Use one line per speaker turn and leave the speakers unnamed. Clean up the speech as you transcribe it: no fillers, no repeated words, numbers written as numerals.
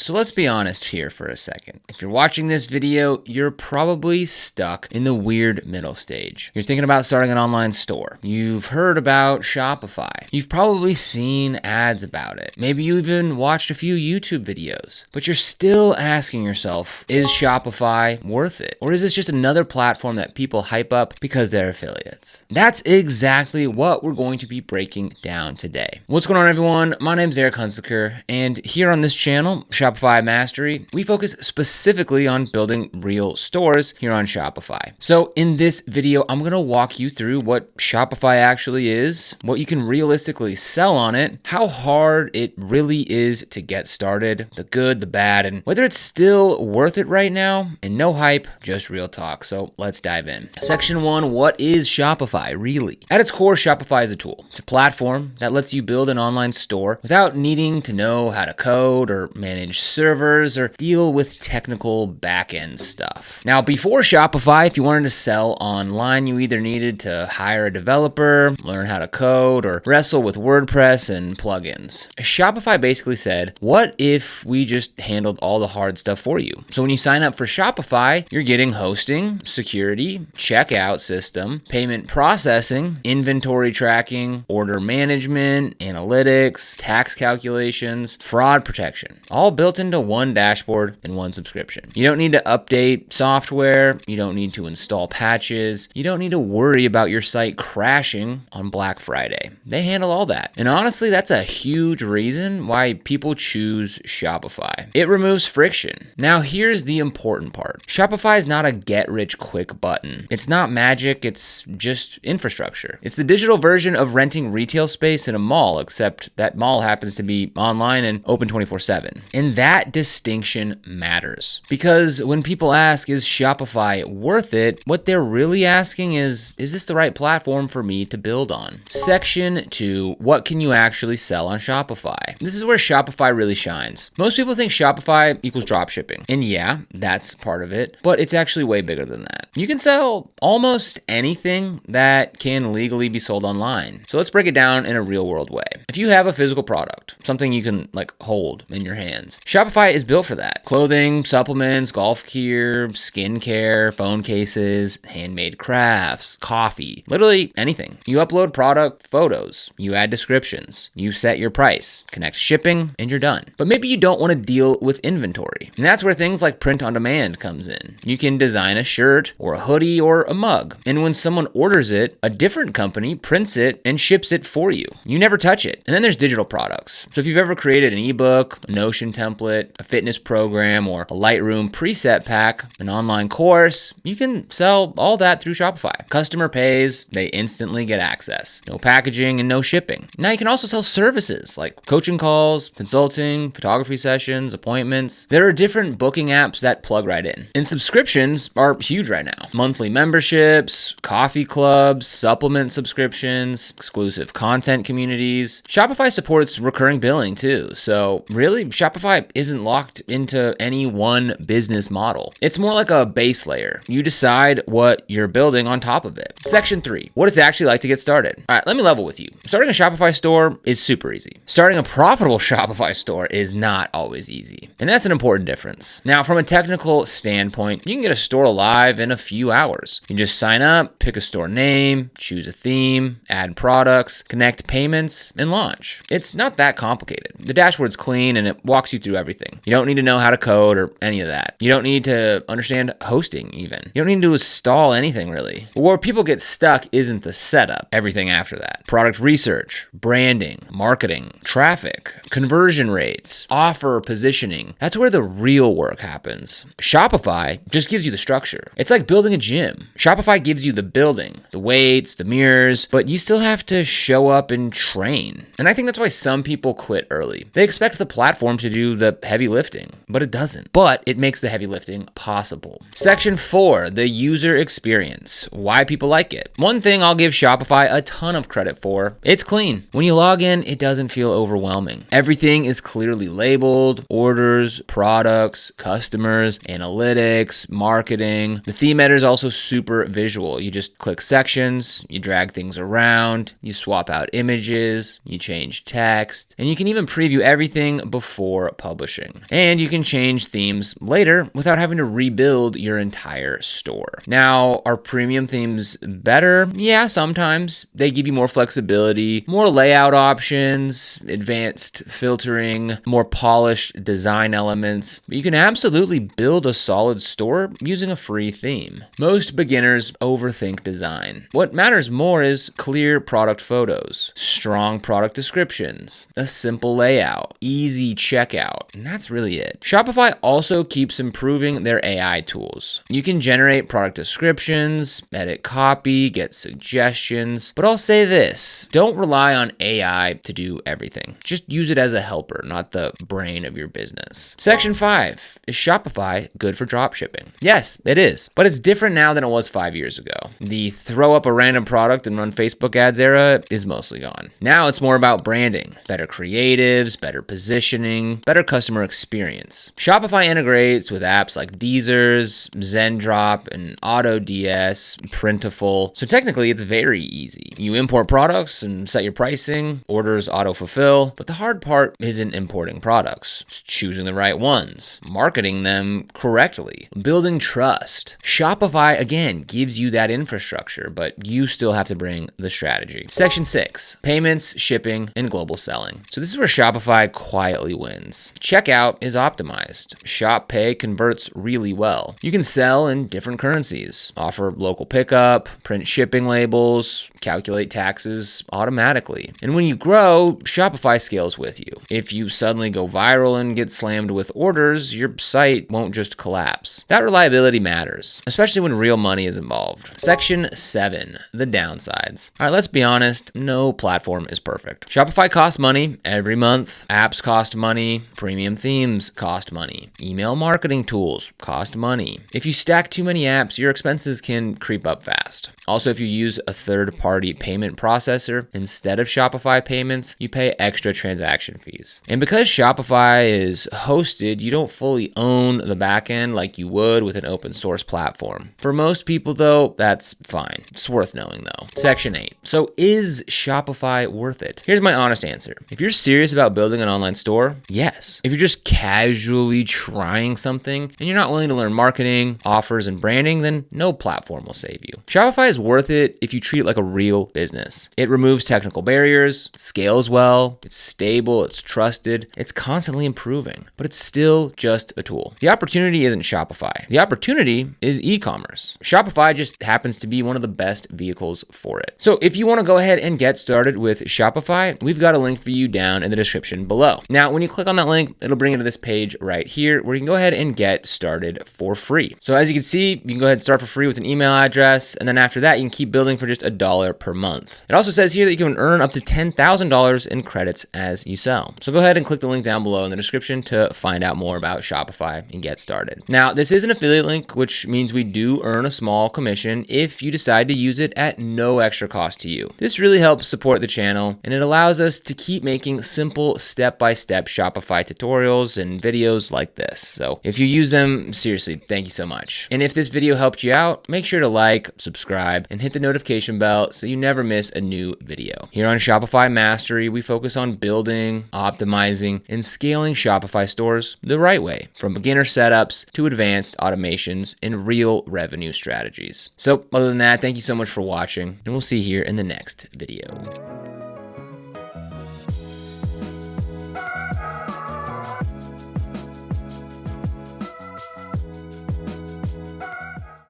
So let's be honest here for a second. If you're watching this video, you're probably stuck in the weird middle stage. You're thinking about starting an online store. You've heard about Shopify. You've probably seen ads about it. Maybe you even watched a few YouTube videos. But you're still asking yourself, is Shopify worth it? Or is this just another platform that people hype up because they're affiliates? That's exactly what we're going to be breaking down today. What's going on, everyone? My name's Eric Hunsaker, and here on this channel, Shopify Mastery, we focus specifically on building real stores here on Shopify. So in this video, I'm gonna walk you through what Shopify actually is, what you can realistically sell on it, how hard it really is to get started, the good, the bad, and whether it's still worth it right now, and no hype, just real talk. So let's dive in. Section 1, what is Shopify really? At its core, Shopify is a tool. It's a platform that lets you build an online store without needing to know how to code or manage servers or deal with technical back-end stuff. Now, before Shopify, if you wanted to sell online, you either needed to hire a developer, learn how to code, or wrestle with WordPress and plugins. Shopify basically said, what if we just handled all the hard stuff for you? So when you sign up for Shopify, you're getting hosting, security, checkout system, payment processing, inventory tracking, order management, analytics, tax calculations, fraud protection, all built into one dashboard and one subscription. You don't need to update software. You don't need to install patches. You don't need to worry about your site crashing on Black Friday. They handle all that. And honestly, that's a huge reason why people choose Shopify. It removes friction. Now, here's the important part. Shopify is not a get-rich-quick button. It's not magic. It's just infrastructure. It's the digital version of renting retail space in a mall, except that mall happens to be online and open 24/7. And that distinction matters. Because when people ask, is Shopify worth it? What they're really asking is this the right platform for me to build on? Section 2, what can you actually sell on Shopify? This is where Shopify really shines. Most people think Shopify equals dropshipping. And yeah, that's part of it, but it's actually way bigger than that. You can sell almost anything that can legally be sold online. So let's break it down in a real world way. If you have a physical product, something you can hold in your hands, Shopify is built for that. Clothing, supplements, golf gear, skincare, phone cases, handmade crafts, coffee, literally anything. You upload product photos, you add descriptions, you set your price, connect shipping, and you're done. But maybe you don't want to deal with inventory. And that's where things like print on demand comes in. You can design a shirt or a hoodie or a mug. And when someone orders it, a different company prints it and ships it for you. You never touch it. And then there's digital products. So if you've ever created an ebook, a Notion template, a fitness program, or a Lightroom preset pack, an online course, you can sell all that through Shopify. Customer pays, they instantly get access. No packaging and no shipping. Now you can also sell services like coaching calls, consulting, photography sessions, appointments. There are different booking apps that plug right in. And subscriptions are huge right now. Monthly memberships, coffee clubs, supplement subscriptions, exclusive content communities. Shopify supports recurring billing too. So really, Shopify isn't locked into any one business model. It's more like a base layer. You decide what you're building on top of it. Section 3, what it's actually like to get started. All right, let me level with you. Starting a Shopify store is super easy. Starting a profitable Shopify store is not always easy. And that's an important difference. Now, from a technical standpoint, you can get a store live in a few hours. You can just sign up, pick a store name, choose a theme, add products, connect payments, and launch. It's not that complicated. The dashboard's clean and it walks you through everything. You don't need to know how to code or any of that. You don't need to understand hosting even. You don't need to install anything really. But where people get stuck isn't the setup, everything after that. Product research, branding, marketing, traffic, conversion rates, offer positioning. That's where the real work happens. Shopify just gives you the structure. It's like building a gym. Shopify gives you the building, the weights, the mirrors, but you still have to show up and train. And I think that's why some people quit early. They expect the platform to do the heavy lifting, but it doesn't. But it makes the heavy lifting possible. Section 4, the user experience. Why people like it. One thing I'll give Shopify a ton of credit for, it's clean. When you log in, it doesn't feel overwhelming. Everything is clearly labeled, orders, products, customers, analytics, marketing. The theme editor is also super visual. You just click sections, you drag things around, you swap out images, you change text, and you can even preview everything before publishing. And you can can change themes later without having to rebuild your entire store. Now, are premium themes better? Yeah, sometimes. They give you more flexibility, more layout options, advanced filtering, more polished design elements. But you can absolutely build a solid store using a free theme. Most beginners overthink design. What matters more is clear product photos, strong product descriptions, a simple layout, easy checkout, and that's really it. Shopify also keeps improving their AI tools. You can generate product descriptions, edit copy, get suggestions, but I'll say this, don't rely on AI to do everything. Just use it as a helper, not the brain of your business. Section 5, is Shopify good for dropshipping? Yes, it is, but it's different now than it was 5 years ago. The throw up a random product and run Facebook ads era is mostly gone. Now it's more about branding, better creatives, better positioning, better customer experience. Shopify integrates with apps like Deezer's, Zendrop, and AutoDS, Printful. So technically it's very easy. You import products and set your pricing, orders auto-fulfill, but the hard part isn't importing products. It's choosing the right ones, marketing them correctly, building trust. Shopify, again, gives you that infrastructure, but you still have to bring the strategy. Section 6, payments, shipping, and global selling. So this is where Shopify quietly wins. Checkout is optimized. Shop Pay converts really well. You can sell in different currencies, offer local pickup, print shipping labels, calculate taxes automatically. And when you grow, Shopify scales with you. If you suddenly go viral and get slammed with orders, your site won't just collapse. That reliability matters, especially when real money is involved. Section 7, the downsides. All right, let's be honest, no platform is perfect. Shopify costs money every month. Apps cost money. Premium themes cost money. Email marketing tools cost money. If you stack too many apps, your expenses can creep up fast. Also, if you use a third-party payment processor instead of Shopify Payments, you pay extra transaction fees. And because Shopify is hosted, you don't fully own the backend like you would with an open source platform. For most people though, that's fine. It's worth knowing though. Section 8. So is Shopify worth it? Here's my honest answer. If you're serious about building an online store, yes. If you're just casually trying something and you're not willing to learn marketing, offers, and branding, then no platform will save you. Shopify is worth it if you treat it like a real business. It removes technical barriers, it scales well, it's stable, it's trusted, it's constantly improving, but it's still just a tool. The opportunity isn't Shopify. The opportunity is e-commerce. Shopify just happens to be one of the best vehicles for it. So if you want to go ahead and get started with Shopify, we've got a link for you down in the description below. Now, when you click on that link, it'll bring you to this page right here where you can go ahead and get started for free. So as you can see, you can go ahead and start for free with an email address, and then after that, you can keep building for just $1 per month. It also says here that you can earn up to $10,000 in credits as you sell. So go ahead and click the link down below in the description to find out more about Shopify and get started. Now, this is an affiliate link, which means we do earn a small commission if you decide to use it at no extra cost to you. This really helps support the channel, and it allows us to keep making simple step-by-step Shopify tutorials and videos like this. So if you use them, seriously, thank you so much. And if this video helped you out, make sure to like, subscribe, and hit the notification bell so you never miss a new video. Here on Shopify Mastery, we focus on building, optimizing, and scaling Shopify stores the right way, from beginner setups to advanced automations and real revenue strategies. So other than that, thank you so much for watching, and we'll see you here in the next video.